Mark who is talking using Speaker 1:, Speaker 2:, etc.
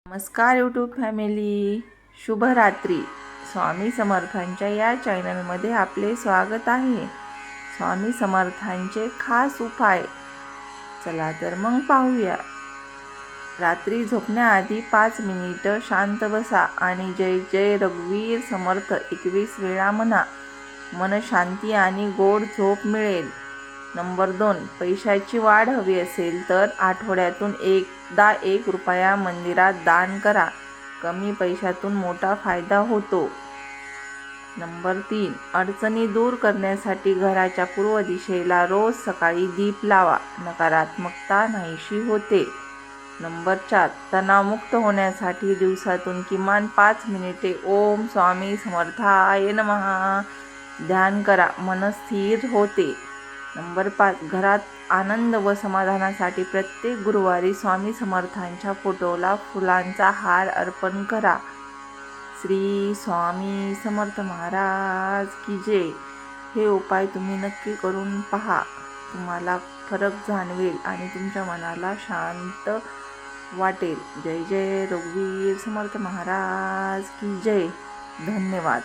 Speaker 1: नमस्कार YouTube family, शुभरात्री. स्वामी समर्थांच्या या चॅनलमध्ये आपले स्वागत आहे. स्वामी समर्थांचे खास उपाय, चला तर मग पाहूया. रात्री झोपण्याआधी 5 मिनिटं शांत बसा आणि जय जय रघुवीर समर्थ 21 वेळा म्हणा. मन शांती आणि गोड झोप मिळेल. नंबर 2, पैशाची वाढ हवी असेल तर आठवड्यातून एकदा 1 रुपया मंदिरात दान करा. कमी पैशातून मोठा फायदा होतो. नंबर 3, अडचणी दूर करण्यासाठी घराच्या पूर्व दिशेला रोज सकाळी दीप लावा. नकारात्मकता नाहीशी होते. नंबर 4, तणावमुक्त होण्यासाठी दिवसातून किमान 5 मिनिटे ओम स्वामी समर्थाय नमः ध्यान करा. मन स्थिर होते. नंबर 5, घरात आनंद व समाधानासाठी प्रत्येक गुरुवारी स्वामी समर्थांच्या फोटोला फुलांचा हार अर्पण करा. श्री स्वामी समर्थ महाराज की जय. हे उपाय तुम्ही नक्की करून पहा. तुम्हाला फरक जाणवेल आणि तुमच्या मनाला शांत वाटेल. जय जय रघुवीर समर्थ महाराज की जय. धन्यवाद.